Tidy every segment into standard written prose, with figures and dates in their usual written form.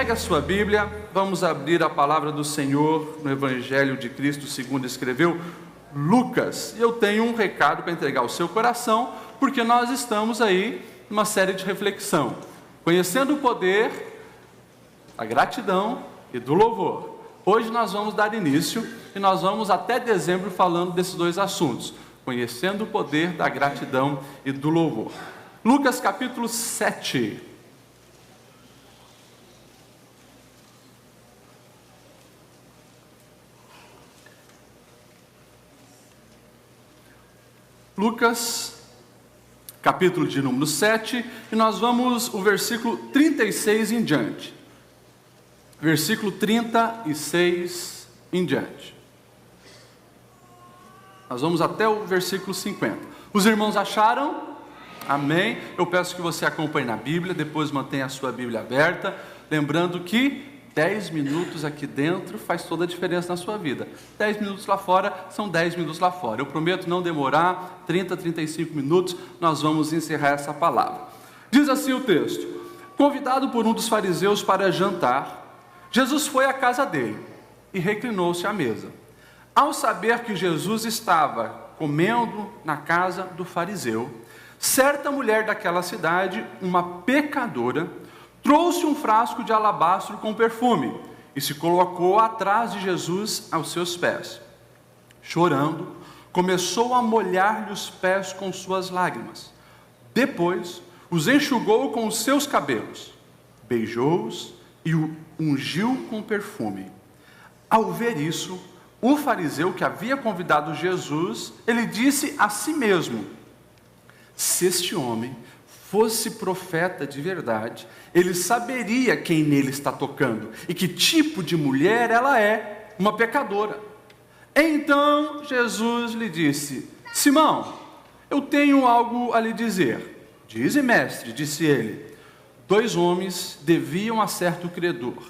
Pegue a sua Bíblia, vamos abrir a palavra do Senhor no Evangelho de Cristo segundo escreveu Lucas. E eu tenho um recado para entregar ao seu coração, porque nós estamos aí numa série de reflexão, conhecendo o poder, a gratidão e do louvor. Hoje nós vamos dar início e nós vamos até dezembro falando desses dois assuntos, conhecendo o poder da gratidão e do louvor. Lucas capítulo 7. Lucas, capítulo de número 7, e nós vamos o versículo 36 em diante. Versículo 36 em diante. Nós vamos até o versículo 50. Os irmãos acharam? Amém? Eu peço que você acompanhe na Bíblia, depois mantenha a sua Bíblia aberta, lembrando que 10 minutos aqui dentro faz toda a diferença na sua vida. 10 minutos lá fora são 10 minutos lá fora. Eu prometo não demorar 30, 35 minutos, nós vamos encerrar essa palavra. Diz assim o texto: convidado por um dos fariseus para jantar, Jesus foi à casa dele e reclinou-se à mesa. Ao saber que Jesus estava comendo na casa do fariseu, certa mulher daquela cidade, uma pecadora, trouxe um frasco de alabastro com perfume e se colocou atrás de Jesus aos seus pés. Chorando, começou a molhar-lhe os pés com suas lágrimas. Depois, os enxugou com os seus cabelos, beijou-os e o ungiu com perfume. Ao ver isso, o fariseu que havia convidado Jesus, ele disse a si mesmo: se este homem fosse profeta de verdade, ele saberia quem nele está tocando e que tipo de mulher ela é, uma pecadora. Então Jesus lhe disse: Simão, eu tenho algo a lhe dizer. Dize, mestre, disse ele. 2 homens deviam a certo credor.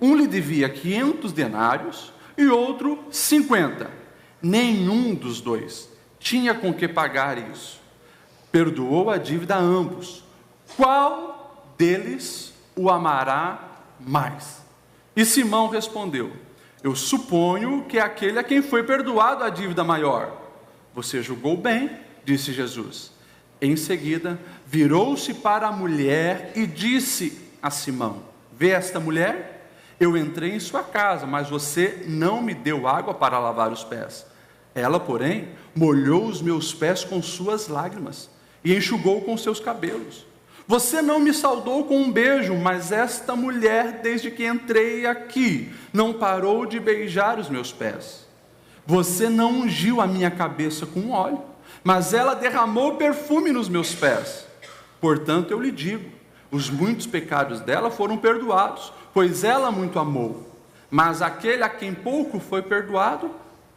Um lhe devia 500 denários e outro 50. Nenhum dos dois tinha com que pagar isso. Perdoou a dívida a ambos. Qual deles o amará mais? E Simão respondeu: eu suponho que é aquele a quem foi perdoado a dívida maior. Você julgou bem, disse Jesus. Em seguida, virou-se para a mulher e disse a Simão: vê esta mulher? Eu entrei em sua casa, mas você não me deu água para lavar os pés. Ela, porém, molhou os meus pés com suas lágrimas e enxugou com seus cabelos. Você não me saudou com um beijo, mas esta mulher, desde que entrei aqui, não parou de beijar os meus pés. Você não ungiu a minha cabeça com óleo, mas ela derramou perfume nos meus pés. Portanto, eu lhe digo, os muitos pecados dela foram perdoados, pois ela muito amou. Mas aquele a quem pouco foi perdoado,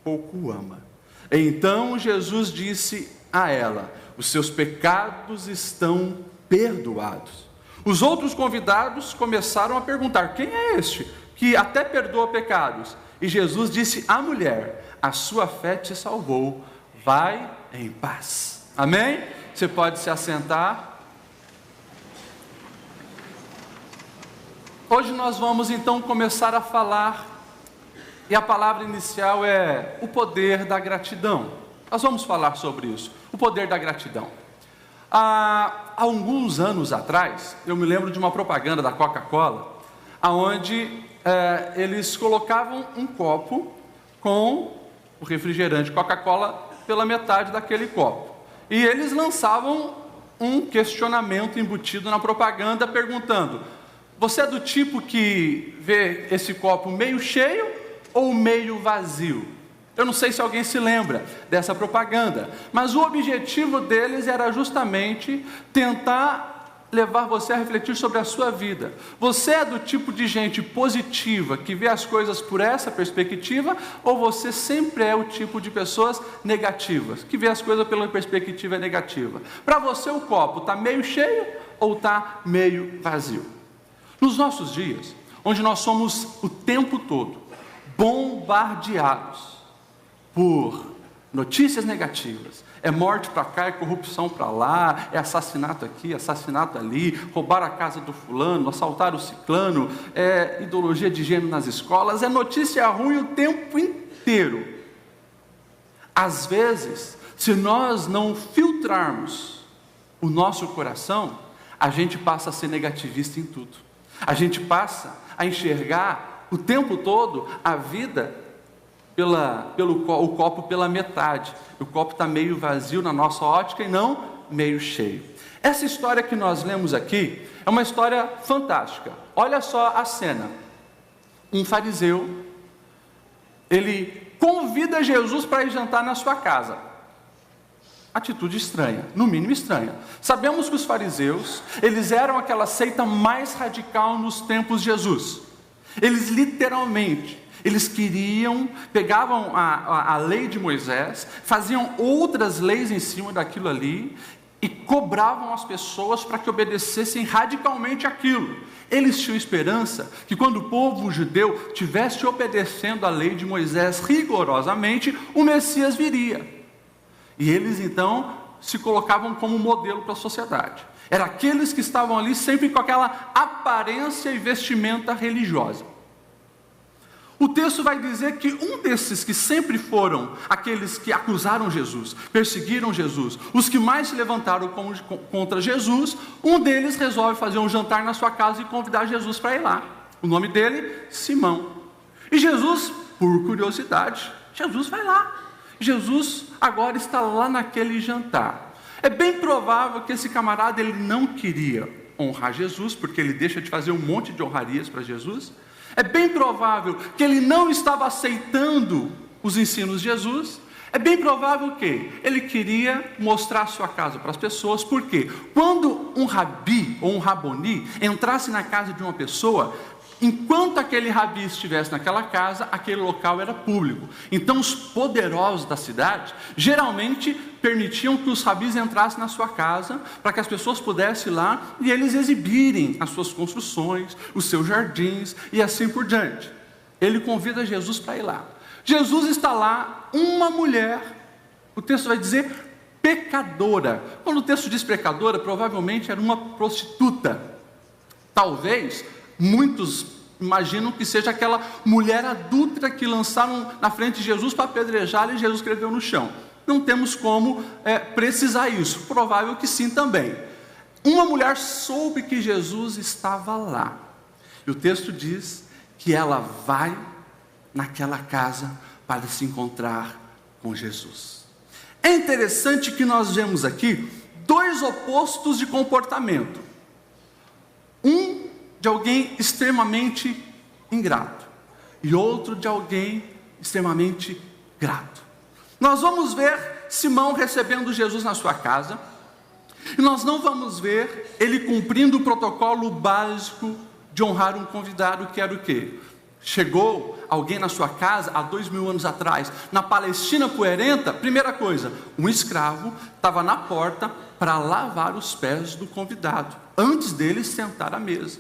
pouco ama. Então Jesus disse a ela: os seus pecados estão perdoados. Os outros convidados começaram a perguntar: quem é este que até perdoa pecados? E Jesus disse à mulher: a sua fé te salvou, vai em paz. Amém? Você pode se assentar. Hoje nós vamos então começar a falar, e a palavra inicial é o poder da gratidão. Nós vamos falar sobre isso, o poder da gratidão. Há alguns anos atrás, eu me lembro de uma propaganda da Coca-Cola, onde eles colocavam um copo com o refrigerante Coca-Cola pela metade daquele copo. E eles lançavam um questionamento embutido na propaganda, perguntando: você é do tipo que vê esse copo meio cheio ou meio vazio? Eu não sei se alguém se lembra dessa propaganda, mas o objetivo deles era justamente tentar levar você a refletir sobre a sua vida. Você é do tipo de gente positiva, que vê as coisas por essa perspectiva, ou você sempre é o tipo de pessoas negativas, que vê as coisas pela perspectiva negativa? Para você o copo está meio cheio ou está meio vazio? Nos nossos dias, onde nós somos o tempo todo bombardeados por Notícias negativas. É morte para cá, é corrupção para lá, é assassinato aqui, assassinato ali, roubar a casa do fulano, assaltar o ciclano, é ideologia de gênero nas escolas, é notícia ruim o tempo inteiro. Às vezes, se nós não filtrarmos o nosso coração, a gente passa a ser negativista em tudo. A gente passa a enxergar o tempo todo a vida o copo pela metade. O copo está meio vazio na nossa ótica e não meio cheio. Essa história que nós lemos aqui é uma história fantástica. Olha só a cena. Um fariseu, ele convida Jesus para ir jantar na sua casa. Atitude estranha, no mínimo estranha. Sabemos que os fariseus, eles eram aquela seita mais radical nos tempos de Jesus. Eles literalmente, eles pegavam a lei de Moisés, faziam outras leis em cima daquilo ali e cobravam as pessoas para que obedecessem radicalmente aquilo. Eles tinham esperança que quando o povo judeu estivesse obedecendo a lei de Moisés rigorosamente, o Messias viria. E eles então se colocavam como modelo para a sociedade. Eram aqueles que estavam ali sempre com aquela aparência e vestimenta religiosa. O texto vai dizer que um desses que sempre foram aqueles que acusaram Jesus, perseguiram Jesus, os que mais se levantaram contra Jesus, um deles resolve fazer um jantar na sua casa e convidar Jesus para ir lá. O nome dele, Simão. E Jesus, por curiosidade, Jesus vai lá. Jesus agora está lá naquele jantar. É bem provável que esse camarada ele não queria honrar Jesus, porque ele deixa de fazer um monte de honrarias para Jesus. É bem provável que ele não estava aceitando os ensinos de Jesus. É bem provável que ele queria mostrar a sua casa para as pessoas, porque quando um rabi ou um raboni entrasse na casa de uma pessoa, enquanto aquele rabi estivesse naquela casa, aquele local era público. Então os poderosos da cidade geralmente permitiam que os rabis entrassem na sua casa, para que as pessoas pudessem ir lá e eles exibirem as suas construções, os seus jardins e assim por diante. Ele convida Jesus para ir lá. Jesus está lá, uma mulher, o texto vai dizer pecadora. Quando o texto diz pecadora, provavelmente era uma prostituta. Talvez muitos imaginam que seja aquela mulher adúltera que lançaram na frente de Jesus para apedrejá-la e Jesus escreveu no chão. Não temos como precisar isso, provável que sim também. Uma mulher soube que Jesus estava lá, e o texto diz que ela vai naquela casa para se encontrar com Jesus. É interessante que nós vemos aqui dois opostos de comportamento. Um de alguém extremamente ingrato e outro de alguém extremamente grato. Nós vamos ver Simão recebendo Jesus na sua casa, e nós não vamos ver ele cumprindo o protocolo básico de honrar um convidado, que era o quê? Chegou alguém na sua casa há 2000 anos atrás, na Palestina poerenta, primeira coisa, um escravo estava na porta para lavar os pés do convidado, antes dele sentar à mesa.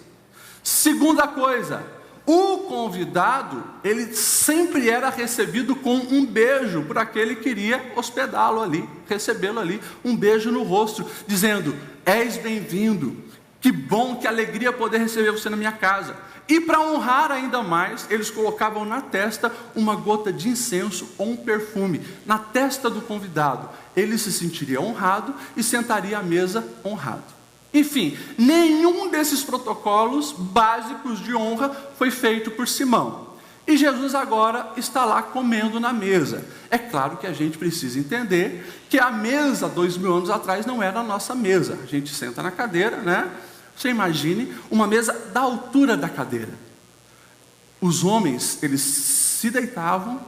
Segunda coisa, o convidado, ele sempre era recebido com um beijo, por aquele que queria hospedá-lo ali, recebê-lo ali, um beijo no rosto, dizendo: és bem-vindo, que bom, que alegria poder receber você na minha casa. E para honrar ainda mais, eles colocavam na testa uma gota de incenso ou um perfume, na testa do convidado. Ele se sentiria honrado e sentaria à mesa honrado. Enfim, nenhum desses protocolos básicos de honra foi feito por Simão. E Jesus agora está lá comendo na mesa. É claro que a gente precisa entender que a mesa, 2000 anos atrás, não era a nossa mesa. A gente senta na cadeira, né? Você imagine uma mesa da altura da cadeira. Os homens, eles se deitavam,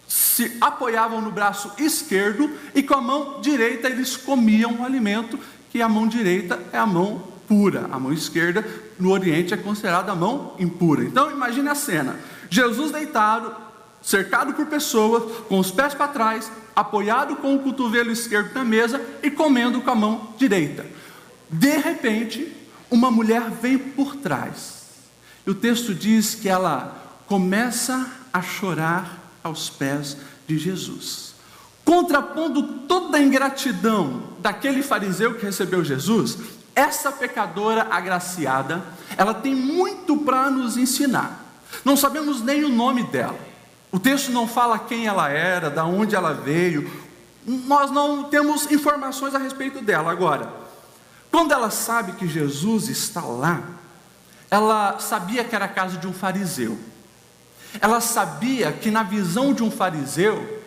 se apoiavam no braço esquerdo e com a mão direita eles comiam o alimento, que a mão direita é a mão pura, a mão esquerda no Oriente é considerada a mão impura. Então imagine a cena, Jesus deitado, cercado por pessoas, com os pés para trás, apoiado com o cotovelo esquerdo na mesa e comendo com a mão direita. De repente, uma mulher vem por trás, e o texto diz que ela começa a chorar aos pés de Jesus. contrapondo toda a ingratidão daquele fariseu que recebeu Jesus, essa pecadora agraciada, ela tem muito para nos ensinar. Não sabemos nem o nome dela, o texto não fala quem ela era, de onde ela veio, nós não temos informações a respeito dela. Agora, quando ela sabe que Jesus está lá, ela sabia que era a casa de um fariseu, ela sabia que na visão de um fariseu,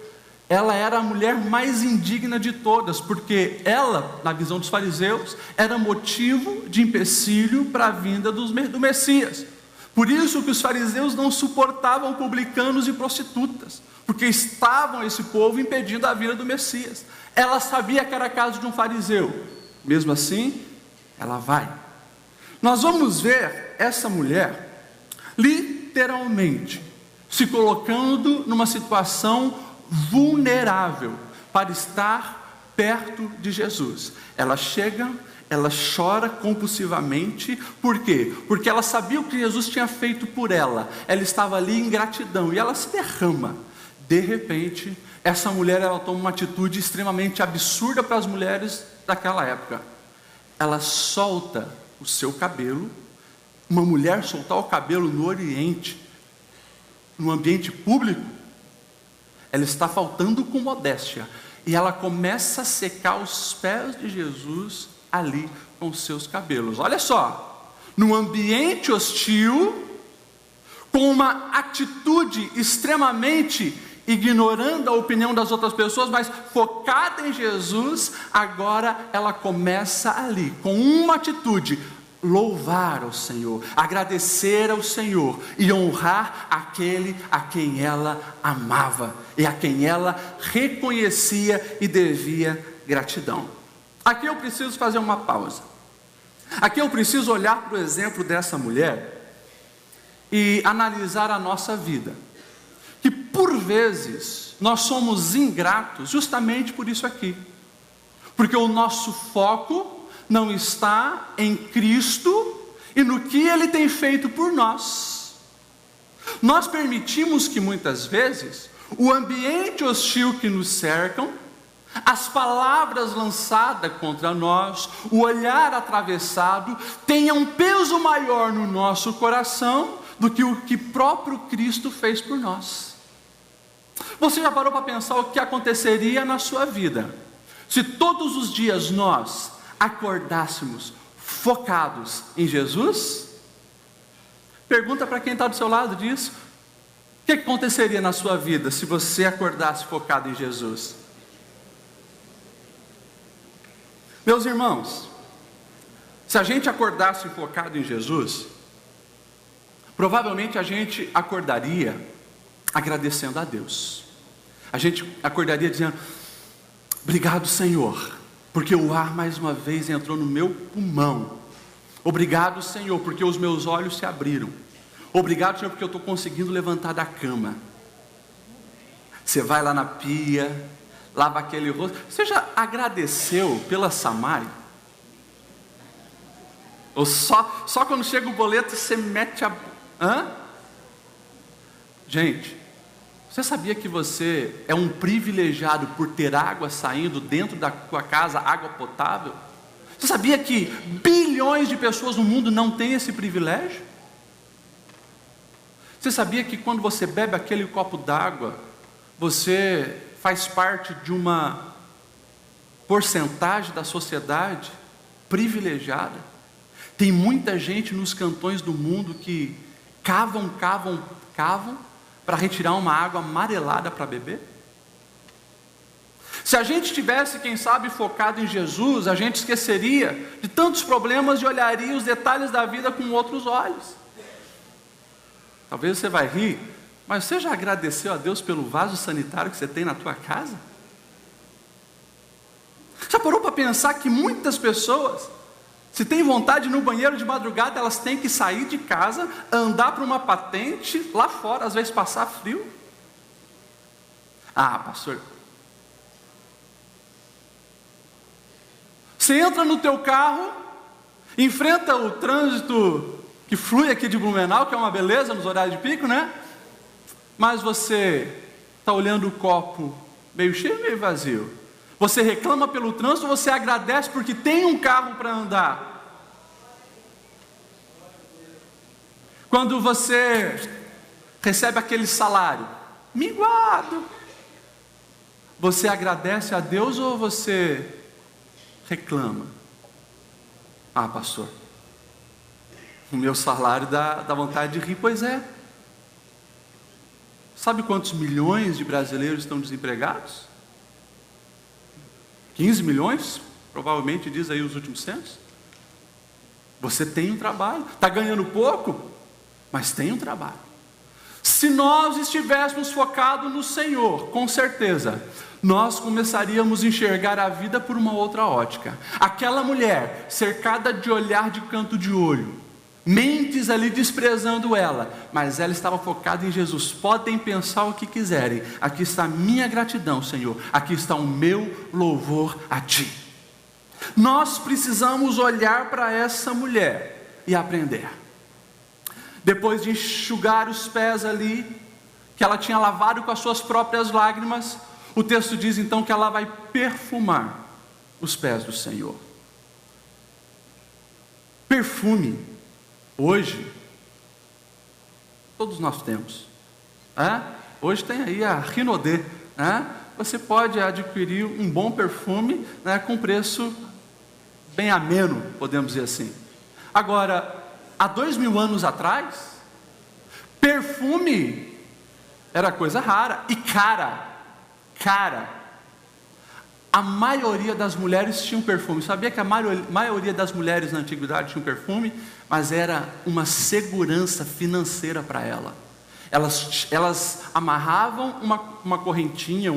ela era a mulher mais indigna de todas, porque ela, na visão dos fariseus, era motivo de empecilho para a vinda do Messias. Por isso que os fariseus não suportavam publicanos e prostitutas, porque estavam esse povo impedindo a vinda do Messias. Ela sabia que era a casa de um fariseu, mesmo assim, ela vai. Nós vamos ver essa mulher, literalmente, se colocando numa situação vulnerável, para estar perto de Jesus. Ela chega, ela chora compulsivamente, por quê? Porque ela sabia o que Jesus tinha feito por ela, ela estava ali em gratidão, e ela se derrama. De repente, essa mulher, ela toma uma atitude extremamente absurda para as mulheres daquela época. Ela solta o seu cabelo. Uma mulher soltar o cabelo no Oriente, no ambiente público, ela está faltando com modéstia, e ela começa a secar os pés de Jesus ali com os seus cabelos. Olha só, num ambiente hostil, com uma atitude extremamente ignorando a opinião das outras pessoas, mas focada em Jesus, agora ela começa ali, com uma atitude: louvar ao Senhor, agradecer ao Senhor e honrar aquele a quem ela amava e a quem ela reconhecia e devia gratidão. Aqui eu preciso fazer uma pausa. Aqui eu preciso olhar para o exemplo dessa mulher e analisar a nossa vida, que por vezes nós somos ingratos justamente por isso aqui, porque o nosso foco não está em Cristo e no que Ele tem feito por nós. Nós permitimos que muitas vezes o ambiente hostil que nos cercam, as palavras lançadas contra nós, o olhar atravessado, tenham um peso maior no nosso coração do que o que próprio Cristo fez por nós. Você já parou para pensar o que aconteceria na sua vida se todos os dias nós acordássemos focados em Jesus? Pergunta para quem está do seu lado disso. O que aconteceria na sua vida se você acordasse focado em Jesus? Meus irmãos, se a gente acordasse focado em Jesus, provavelmente a gente acordaria agradecendo a Deus. A gente acordaria dizendo: obrigado, Senhor, porque o ar mais uma vez entrou no meu pulmão. Obrigado, Senhor, porque os meus olhos se abriram. Obrigado, Senhor, porque eu estou conseguindo levantar da cama. Você vai lá na pia, lava aquele rosto. Você já agradeceu pela Samai? Ou só quando chega o boleto você mete a... Gente, você sabia que você é um privilegiado por ter água saindo dentro da sua casa, água potável? Você sabia que bilhões de pessoas no mundo não têm esse privilégio? Você sabia que quando você bebe aquele copo d'água, você faz parte de uma porcentagem da sociedade privilegiada? Tem muita gente nos cantões do mundo que cavam para retirar uma água amarelada para beber? Se a gente tivesse, quem sabe, focado em Jesus, a gente esqueceria de tantos problemas e olharia os detalhes da vida com outros olhos. Talvez você vai rir, mas você já agradeceu a Deus pelo vaso sanitário que você tem na tua casa? Já parou para pensar que muitas pessoas, se tem vontade de ir no banheiro de madrugada, elas têm que sair de casa, andar para uma patente lá fora, às vezes passar frio? Ah, pastor, você entra no teu carro, enfrenta o trânsito que flui aqui de Blumenau, que é uma beleza nos horários de pico, né? Mas você está olhando o copo Meio cheio ou meio vazio? Você reclama pelo trânsito ou você agradece porque tem um carro para andar? Quando você recebe aquele salário minguado, você agradece a Deus ou você reclama? Ah, pastor, o meu salário dá vontade de rir. Pois é. Sabe quantos milhões de brasileiros estão desempregados? 15 milhões, provavelmente diz aí os últimos censos. Você tem um trabalho, está ganhando pouco, mas tem um trabalho. Se nós estivéssemos focados no Senhor, com certeza, nós começaríamos a enxergar a vida por uma outra ótica. Aquela mulher, cercada de olhar de canto de olho, mentes ali desprezando ela, mas ela estava focada em Jesus. Podem pensar o que quiserem, aqui está a minha gratidão, Senhor, aqui está o meu louvor a Ti. Nós precisamos olhar para essa mulher e aprender. Depois de enxugar os pés ali, que ela tinha lavado com as suas próprias lágrimas, o texto diz então que ela vai perfumar os pés do Senhor. Perfume, hoje, todos nós temos. Hoje tem aí a Rinodê. Você pode adquirir um bom perfume, com preço bem ameno, podemos dizer assim. Agora, há 2000 anos atrás, perfume era coisa rara e cara. A maioria das mulheres tinham perfume. Sabia que a maioria das mulheres na antiguidade tinham perfume? Mas era uma segurança financeira para ela. Elas amarravam uma correntinha,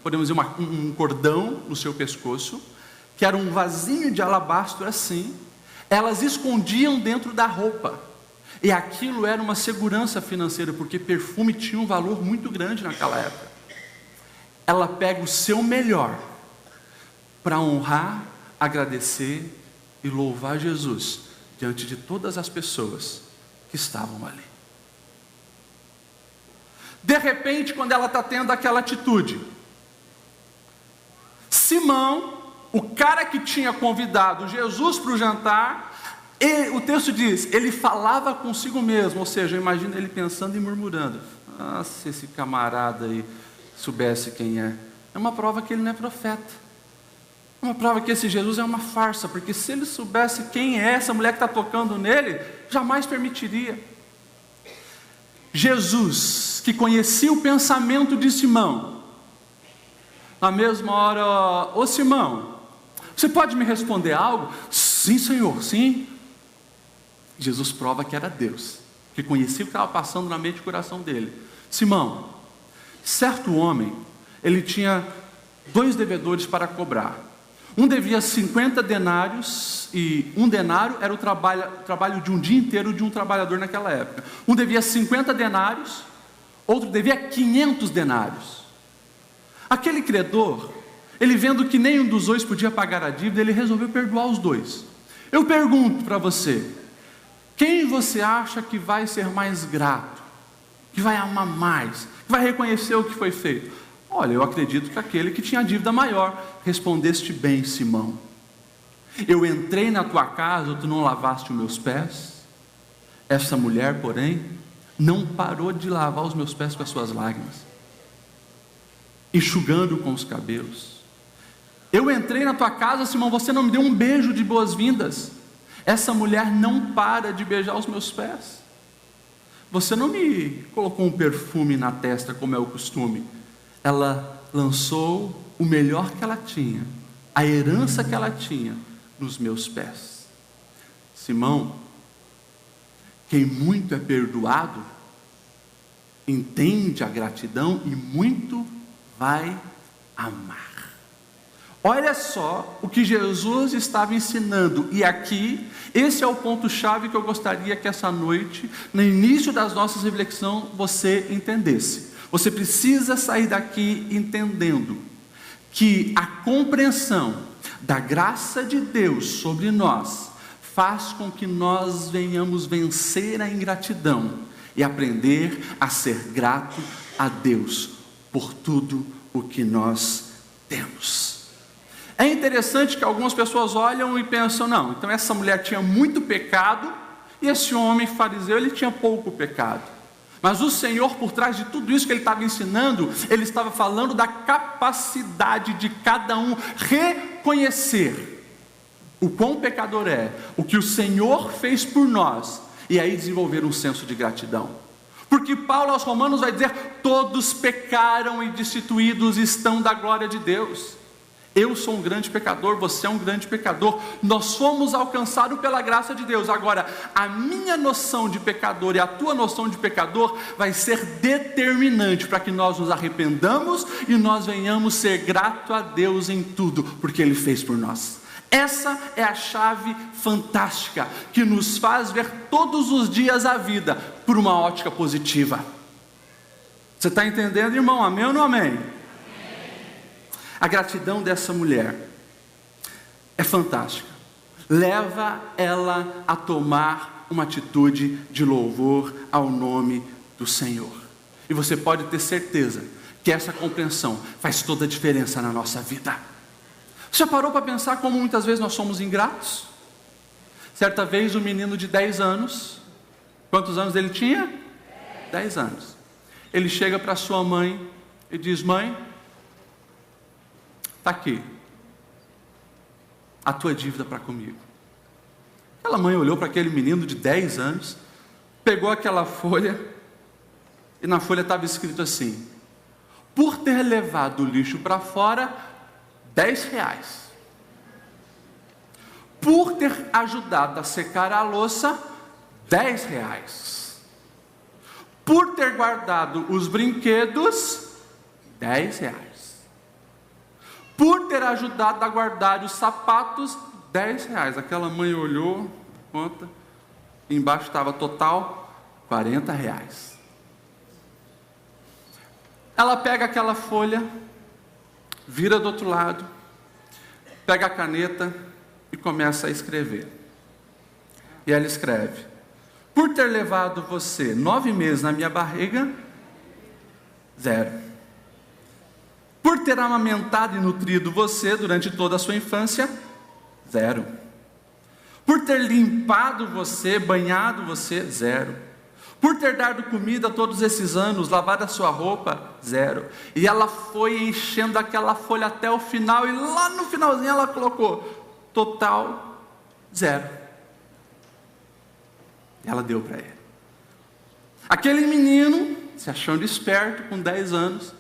podemos dizer, um cordão no seu pescoço, que era um vasinho de alabastro assim. Elas escondiam dentro da roupa. E aquilo era uma segurança financeira, porque perfume tinha um valor muito grande naquela época. Ela pega o seu melhor para honrar, agradecer e louvar Jesus diante de todas as pessoas que estavam ali. De repente, quando ela está tendo aquela atitude, Simão, o cara que tinha convidado Jesus para o jantar, o texto diz, ele falava consigo mesmo, ou seja, imagina ele pensando e murmurando: ah, se esse camarada aí soubesse quem é. É uma prova que ele não é profeta. É uma prova que esse Jesus é uma farsa, porque se ele soubesse quem é essa mulher que está tocando nele, jamais permitiria. Jesus, que conhecia o pensamento de Simão, na mesma hora: ô Simão, você pode me responder algo? Sim, Senhor, sim. Jesus prova que era Deus, que conhecia o que estava passando na mente e coração dele. Simão, certo homem, ele tinha 2 devedores para cobrar. Um devia 50 denários, e 1 denário era o trabalho de um dia inteiro de um trabalhador naquela época. Um devia 50 denários, outro devia 500 denários. Aquele credor, ele vendo que nenhum dos 2 podia pagar a dívida, ele resolveu perdoar os 2. Eu pergunto para você, quem você acha que vai ser mais grato, que vai amar mais, que vai reconhecer o que foi feito? Olha, eu acredito que aquele que tinha dívida maior. Respondeste bem, Simão. Eu entrei na tua casa, tu não lavaste os meus pés? Essa mulher, porém, não parou de lavar os meus pés com as suas lágrimas, enxugando com os cabelos. Eu entrei na tua casa, Simão, você não me deu um beijo de boas-vindas. Essa mulher não para de beijar os meus pés. Você não me colocou um perfume na testa, como é o costume. Ela lançou o melhor que ela tinha, a herança que ela tinha, nos meus pés. Simão, quem muito é perdoado, entende a gratidão e muito vai amar. Olha só o que Jesus estava ensinando, e aqui, esse é o ponto-chave que eu gostaria que essa noite, no início das nossas reflexões, você entendesse. Você precisa sair daqui entendendo que a compreensão da graça de Deus sobre nós faz com que nós venhamos vencer a ingratidão e aprender a ser grato a Deus por tudo o que nós temos. É interessante que algumas pessoas olham e pensam, não, então essa mulher tinha muito pecado, e esse homem fariseu, ele tinha pouco pecado. Mas o Senhor, por trás de tudo isso que ele estava ensinando, ele estava falando da capacidade de cada um reconhecer o quão pecador é, o que o Senhor fez por nós, e aí desenvolver um senso de gratidão. Porque Paulo aos Romanos vai dizer, todos pecaram e destituídos estão da glória de Deus. Eu sou um grande pecador, você é um grande pecador, nós fomos alcançados pela graça de Deus. Agora, a minha noção de pecador e a tua noção de pecador vai ser determinante para que nós nos arrependamos e nós venhamos ser gratos a Deus em tudo, porque Ele fez por nós. Essa é a chave fantástica que nos faz ver todos os dias a vida por uma ótica positiva. Você está entendendo, irmão? Amém ou não amém? A gratidão dessa mulher é fantástica. Leva ela a tomar uma atitude de louvor ao nome do Senhor. E você pode ter certeza que essa compreensão faz toda a diferença na nossa vida. Você já parou para pensar como muitas vezes nós somos ingratos? Certa vez um menino de 10 anos, quantos anos ele tinha? 10 anos. Ele chega para sua mãe e diz, mãe, está aqui, a tua dívida para comigo. Aquela mãe olhou para aquele menino de 10 anos, pegou aquela folha, e na folha estava escrito assim, por ter levado o lixo para fora, R$10. Por ter ajudado a secar a louça, R$10. Por ter guardado os brinquedos, R$10. Por ter ajudado a guardar os sapatos, R$10. Aquela mãe olhou, conta, embaixo estava total, R$40. Ela pega aquela folha, vira do outro lado, pega a caneta e começa a escrever. E ela escreve, por ter levado você 9 meses na minha barriga, 0. Por ter amamentado e nutrido você durante toda a sua infância, 0. Por ter limpado você, banhado você, 0. Por ter dado comida todos esses anos, lavado a sua roupa, 0. E ela foi enchendo aquela folha até o final, e lá no finalzinho ela colocou, total, 0. E ela deu para ele. Aquele menino, se achando esperto, com 10 anos,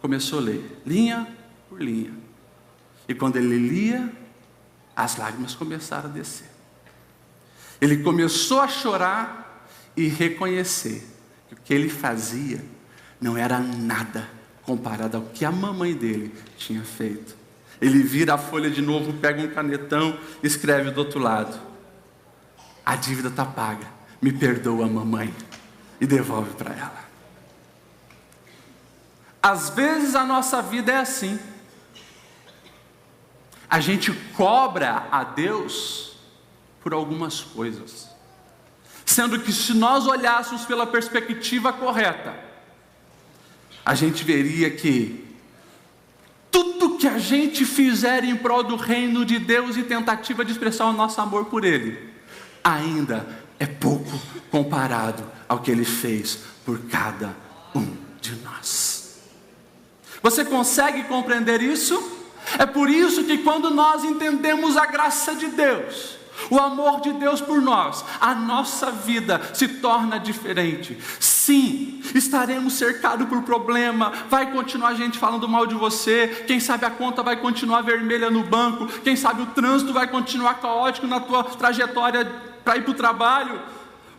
começou a ler, linha por linha. E quando ele lia, as lágrimas começaram a descer. Ele começou a chorar e reconhecer que o que ele fazia não era nada comparado ao que a mamãe dele tinha feito. Ele vira a folha de novo, pega um canetão, escreve do outro lado, a dívida está paga, me perdoa, mamãe, e devolve para ela. Às vezes a nossa vida é assim, a gente cobra a Deus por algumas coisas, sendo que se nós olhássemos pela perspectiva correta, a gente veria que tudo que a gente fizer em prol do reino de Deus e tentativa de expressar o nosso amor por Ele, ainda é pouco comparado ao que Ele fez por cada um de nós. Você consegue compreender isso? É por isso que quando nós entendemos a graça de Deus, o amor de Deus por nós, a nossa vida se torna diferente. Sim, estaremos cercados por problema, vai continuar a gente falando mal de você, quem sabe a conta vai continuar vermelha no banco, quem sabe o trânsito vai continuar caótico na tua trajetória para ir para o trabalho,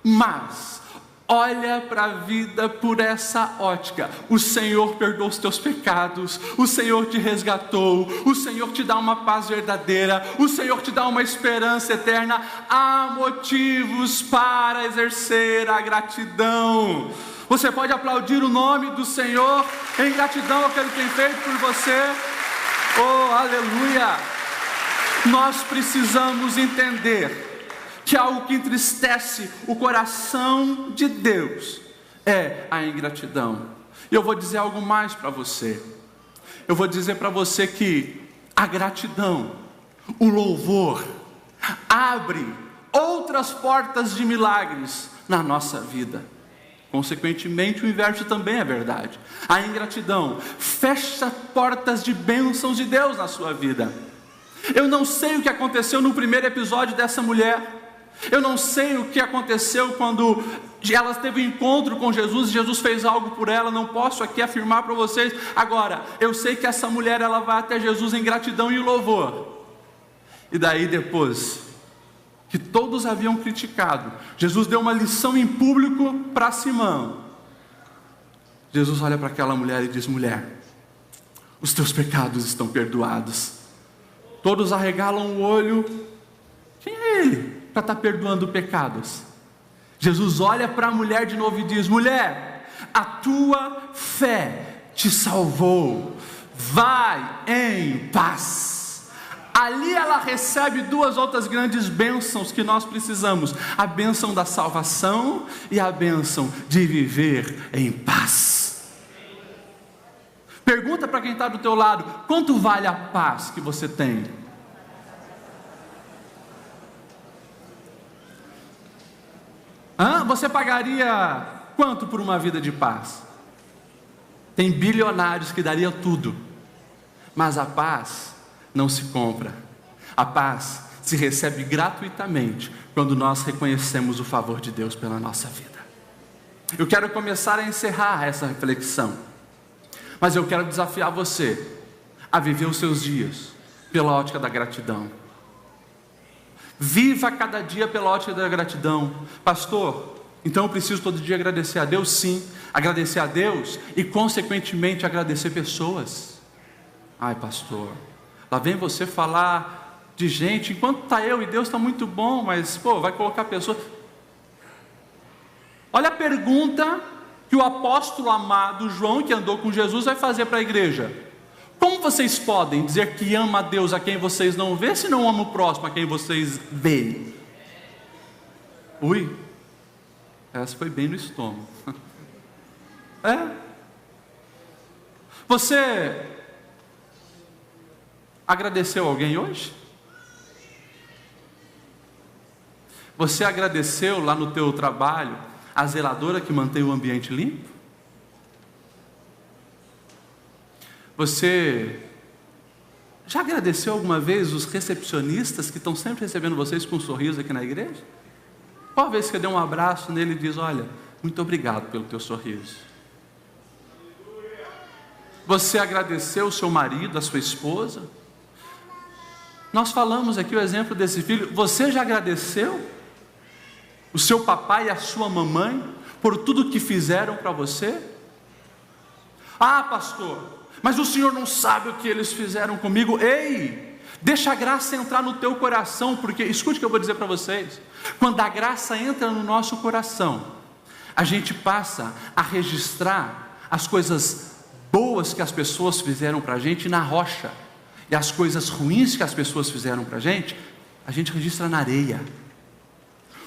mas olha para a vida por essa ótica. O Senhor perdoou os teus pecados, o Senhor te resgatou, o Senhor te dá uma paz verdadeira, o Senhor te dá uma esperança eterna. Há motivos para exercer a gratidão. Você pode aplaudir o nome do Senhor em gratidão ao que Ele tem feito por você. Oh, aleluia! Nós precisamos entender que algo que entristece o coração de Deus é a ingratidão. E eu vou dizer algo mais para você. eu vou dizer para você que a gratidão, o louvor, abre outras portas de milagres na nossa vida. Consequentemente, o inverso também é verdade. A ingratidão fecha portas de bênçãos de Deus na sua vida. Eu não sei o que aconteceu no primeiro episódio dessa mulher. Eu não sei o que aconteceu quando ela teve um encontro com Jesus e Jesus fez algo por ela. Não posso aqui afirmar para vocês. Agora, eu sei que essa mulher, ela vai até Jesus em gratidão e louvor. E daí depois que todos haviam criticado, Jesus deu uma lição em público para Simão. Jesus olha para aquela mulher e diz: mulher, os teus pecados estão perdoados. Todos arregalam o olho. Quem é ele para estar perdoando pecados? Jesus olha para a mulher de novo e diz: mulher, a tua fé te salvou, vai em paz. Ali ela recebe duas outras grandes bênçãos que nós precisamos: a bênção da salvação e a bênção de viver em paz. Pergunta para quem está do teu lado: quanto vale a paz que você tem? Você pagaria quanto por uma vida de paz? Tem bilionários que dariam tudo, mas a paz não se compra. A paz se recebe gratuitamente quando nós reconhecemos o favor de Deus pela nossa vida. Eu quero começar a encerrar essa reflexão, mas eu quero desafiar você a viver os seus dias pela ótica da gratidão. Viva cada dia pela ótica da gratidão. Pastor, então eu preciso todo dia agradecer a Deus? Sim, agradecer a Deus e consequentemente agradecer pessoas. Ai pastor, lá vem você falar de gente, enquanto está eu e Deus está muito bom, mas vai colocar pessoas. Olha a pergunta que o apóstolo amado João, que andou com Jesus, vai fazer para a igreja: como vocês podem dizer que ama a Deus a quem vocês não vê, se não ama o próximo a quem vocês veem? Ui, essa foi bem no estômago. Você agradeceu alguém hoje? Você agradeceu lá no teu trabalho a zeladora que mantém o ambiente limpo? Você já agradeceu alguma vez os recepcionistas que estão sempre recebendo vocês com um sorriso aqui na igreja? Qual vez que você deu um abraço nele e diz: olha, muito obrigado pelo teu sorriso? Você agradeceu o seu marido, a sua esposa? Nós falamos aqui o exemplo desse filho. Você já agradeceu o seu papai e a sua mamãe por tudo que fizeram para você? Ah, pastor, mas o senhor não sabe o que eles fizeram comigo. Ei, deixa a graça entrar no teu coração, porque, escute o que eu vou dizer para vocês: quando a graça entra no nosso coração, a gente passa a registrar as coisas boas que as pessoas fizeram para a gente na rocha, e as coisas ruins que as pessoas fizeram para a gente registra na areia.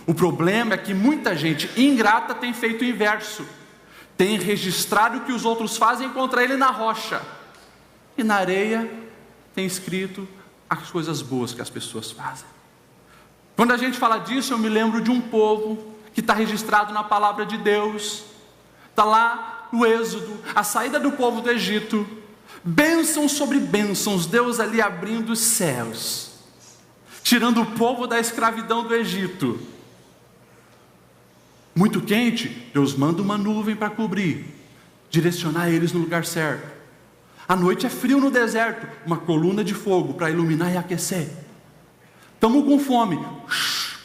O problema é que muita gente ingrata tem feito o inverso, tem registrado o que os outros fazem contra ele na rocha, e na areia tem escrito as coisas boas que as pessoas fazem. Quando a gente fala disso, eu me lembro de um povo que está registrado na palavra de Deus. Está lá no Êxodo, a saída do povo do Egito, bênçãos sobre bênçãos, Deus ali abrindo os céus, tirando o povo da escravidão do Egito. Muito quente, Deus manda uma nuvem para cobrir, direcionar eles no lugar certo. À noite é frio no deserto, uma coluna de fogo para iluminar e aquecer. Estamos com fome,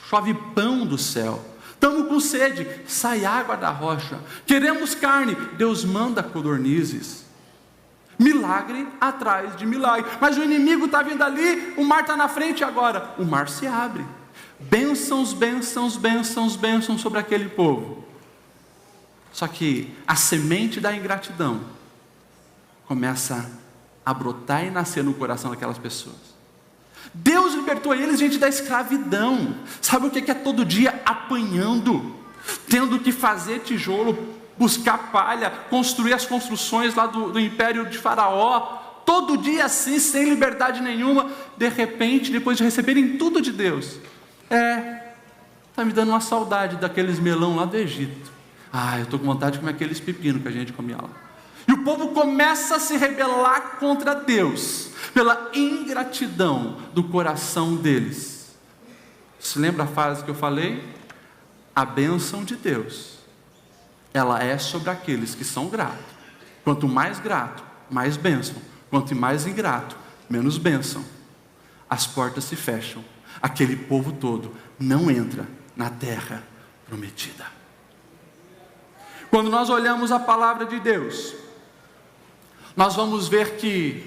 chove pão do céu. Estamos com sede, sai água da rocha. Queremos carne, Deus manda codornizes. Milagre atrás de milagre. Mas o inimigo está vindo ali, o mar está na frente agora. O mar se abre. Bênçãos, bênçãos, bênçãos, bênçãos sobre aquele povo. Só que a semente da ingratidão começa a brotar e nascer no coração daquelas pessoas. Deus libertou eles, gente, da escravidão. Sabe o que é todo dia apanhando, tendo que fazer tijolo, buscar palha, construir as construções lá do império de Faraó, todo dia assim, sem liberdade nenhuma, de repente, depois de receberem tudo de Deus, está me dando uma saudade daqueles melão lá do Egito. Eu estou com vontade de comer aqueles pepinos que a gente comia lá. E o povo começa a se rebelar contra Deus, pela ingratidão do coração deles. Se lembra a frase que eu falei? A bênção de Deus, ela é sobre aqueles que são gratos. Quanto mais grato, mais bênção. Quanto mais ingrato, menos bênção. As portas se fecham. Aquele povo todo não entra na terra prometida. Quando nós olhamos a palavra de Deus, nós vamos ver que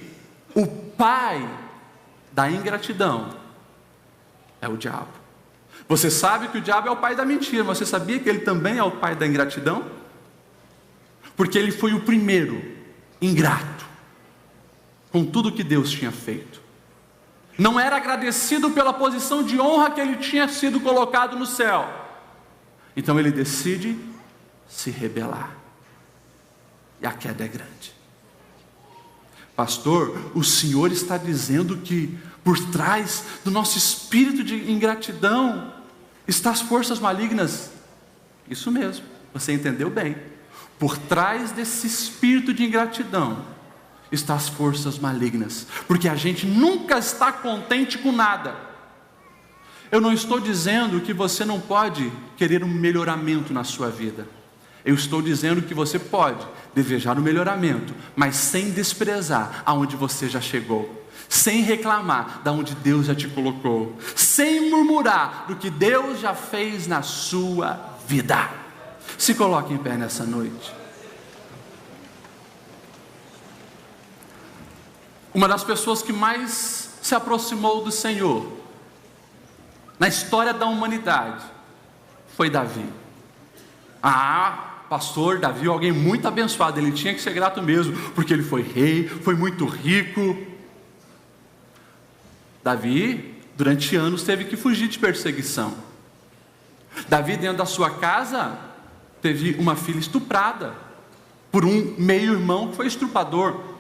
o pai da ingratidão é o diabo. Você sabe que o diabo é o pai da mentira, mas você sabia que ele também é o pai da ingratidão? Porque ele foi o primeiro ingrato com tudo que Deus tinha feito. Não era agradecido pela posição de honra que ele tinha sido colocado no céu. Então ele decide se rebelar. E a queda é grande. Pastor, o Senhor está dizendo que por trás do nosso espírito de ingratidão estão as forças malignas. Isso mesmo, você entendeu bem. Por trás desse espírito de ingratidão estão as forças malignas, porque a gente nunca está contente com nada. Eu não estou dizendo que você não pode querer um melhoramento na sua vida. Eu estou dizendo que você pode desejar um melhoramento, mas sem desprezar aonde você já chegou, sem reclamar da onde Deus já te colocou, sem murmurar do que Deus já fez na sua vida. Se coloque em pé nessa noite. Uma das pessoas que mais se aproximou do Senhor na história da humanidade foi Davi. Pastor, Davi é alguém muito abençoado, ele tinha que ser grato mesmo, porque ele foi rei, foi muito rico. Davi, durante anos, teve que fugir de perseguição. Davi, dentro da sua casa, teve uma filha estuprada por um meio-irmão que foi estuprador.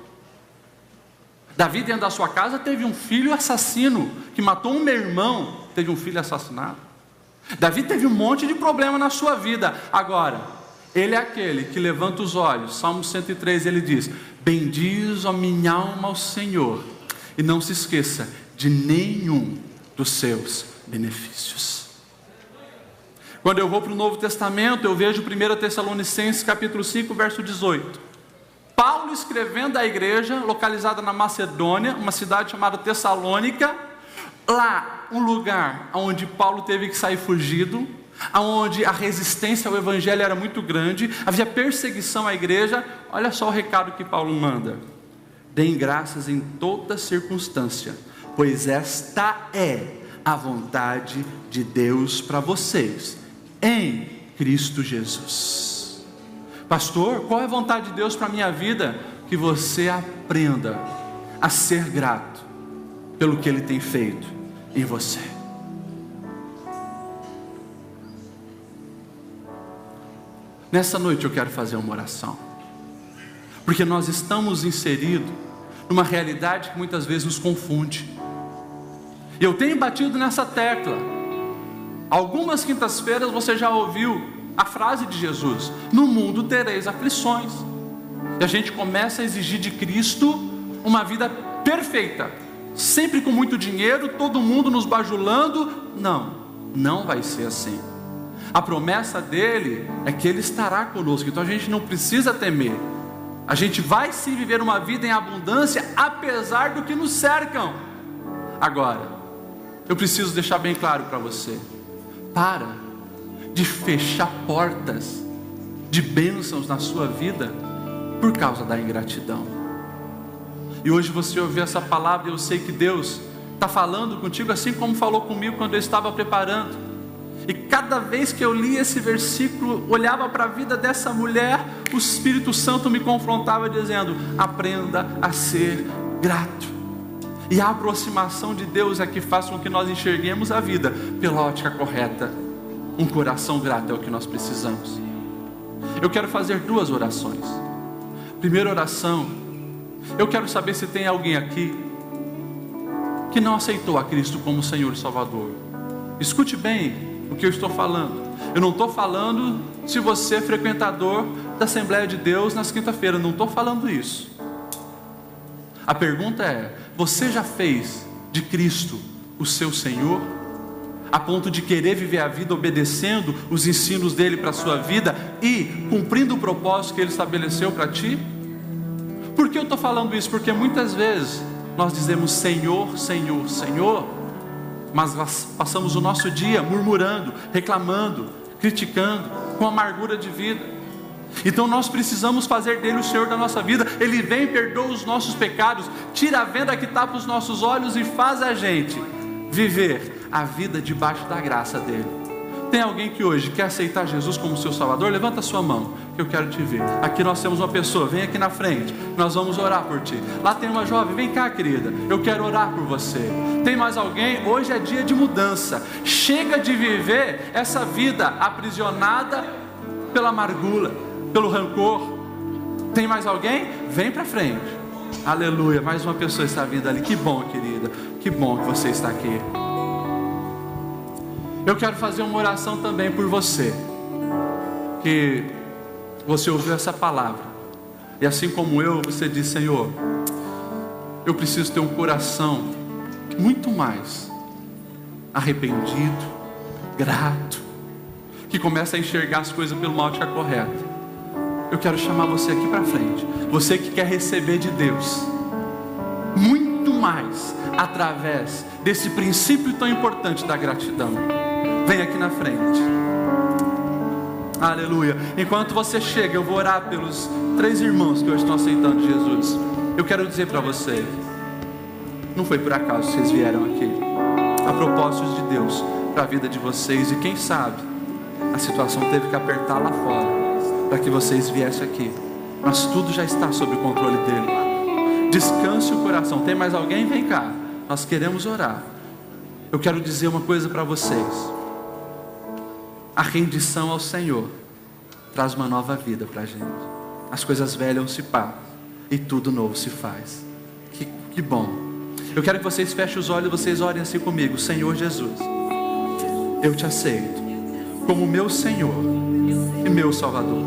Davi, dentro da sua casa, teve um filho assassino, que matou um meio-irmão, teve um filho assassinado. Davi teve um monte de problema na sua vida. Agora, ele é aquele que levanta os olhos. Salmo 103, ele diz: bendiz a minha alma ao Senhor, e não se esqueça de nenhum dos seus benefícios. Quando eu vou para o Novo Testamento, eu vejo 1 Tessalonicenses capítulo 5, verso 18. Paulo escrevendo à igreja localizada na Macedônia, uma cidade chamada Tessalônica. Lá, um lugar onde Paulo teve que sair fugido, onde a resistência ao evangelho era muito grande, havia perseguição à igreja. Olha só o recado que Paulo manda: deem graças em toda circunstância, pois esta é a vontade de Deus para vocês, em Cristo Jesus. Pastor, qual é a vontade de Deus para a minha vida? Que você aprenda a ser grato pelo que Ele tem feito em você. Nessa noite eu quero fazer uma oração, porque nós estamos inseridos numa realidade que muitas vezes nos confunde. E eu tenho batido nessa tecla. Algumas quintas-feiras você já ouviu a frase de Jesus: no mundo tereis aflições. E a gente começa a exigir de Cristo uma vida perfeita, sempre com muito dinheiro, todo mundo nos bajulando. Não vai ser assim. A promessa dele é que Ele estará conosco, então a gente não precisa temer. A gente vai sim viver uma vida em abundância, apesar do que nos cercam. Agora, eu preciso deixar bem claro para você: para de fechar portas de bênçãos na sua vida por causa da ingratidão. E hoje você ouviu essa palavra, e eu sei que Deus está falando contigo, assim como falou comigo quando eu estava preparando. E cada vez que eu li esse versículo, olhava para a vida dessa mulher, o Espírito Santo me confrontava dizendo: aprenda a ser grato. E a aproximação de Deus é que faz com que nós enxerguemos a vida pela ótica correta. Um coração grato é o que nós precisamos. Eu quero fazer duas orações. Primeira oração Eu quero saber se tem alguém aqui que não aceitou a Cristo como Senhor e Salvador. Escute bem o que eu estou falando. Eu não estou falando se você é frequentador da Assembleia de Deus nas quinta-feiras, não estou falando isso. A pergunta é: você já fez de Cristo o seu Senhor, a ponto de querer viver a vida obedecendo os ensinos dele para a sua vida e cumprindo o propósito que ele estabeleceu para ti? Por que eu estou falando isso? Porque muitas vezes nós dizemos Senhor, Senhor, Senhor, mas nós passamos o nosso dia murmurando, reclamando, criticando, com amargura de vida. Então nós precisamos fazer dele o Senhor da nossa vida. Ele vem, perdoa os nossos pecados, tira a venda que tapa os nossos olhos e faz a gente viver a vida debaixo da graça dele. Tem alguém que hoje quer aceitar Jesus como seu Salvador? Levanta a sua mão, que eu quero te ver. Aqui nós temos uma pessoa, vem aqui na frente, nós vamos orar por ti. Lá tem uma jovem, vem cá, querida, eu quero orar por você. Tem mais alguém? Hoje é dia de mudança. Chega de viver essa vida aprisionada pela amargura, pelo rancor. Tem mais alguém? Vem para frente. Aleluia, mais uma pessoa está vindo ali. Que bom, querida, que bom que você está aqui. Eu quero fazer uma oração também por você, que você ouviu essa palavra e assim como eu, você diz: Senhor, eu preciso ter um coração muito mais arrependido, grato, que começa a enxergar as coisas pelo modo que é correto. Eu quero chamar você aqui para frente, você que quer receber de Deus muito mais através desse princípio tão importante da gratidão. Vem aqui na frente. Aleluia. Enquanto você chega, eu vou orar pelos 3 irmãos que hoje estão aceitando Jesus. Eu quero dizer para vocês, não foi por acaso que vocês vieram aqui. Há propósitos de Deus para a vida de vocês. E quem sabe a situação teve que apertar lá fora para que vocês viessem aqui. Mas tudo já está sob o controle dele. Descanse o coração. Tem mais alguém? Vem cá. Nós queremos orar. Eu quero dizer uma coisa para vocês. A rendição ao Senhor traz uma nova vida para a gente. As coisas velhas se pagam e tudo novo se faz. Que bom. Eu quero que vocês fechem os olhos e vocês orem assim comigo. Senhor Jesus, eu te aceito como meu Senhor e meu Salvador.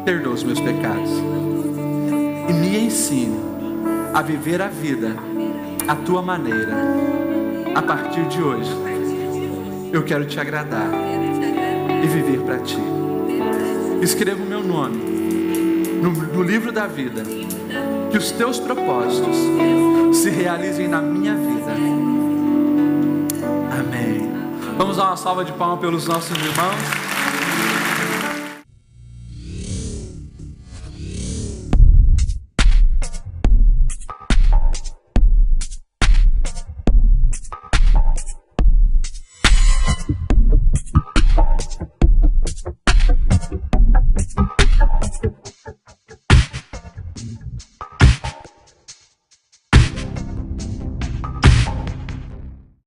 Perdoa os meus pecados e me ensine a viver a vida à tua maneira. A partir de hoje eu quero te agradar e viver para ti. Escreva o meu nome no livro da vida, que os teus propósitos se realizem na minha vida. Amém. Vamos dar uma salva de palmas pelos nossos irmãos.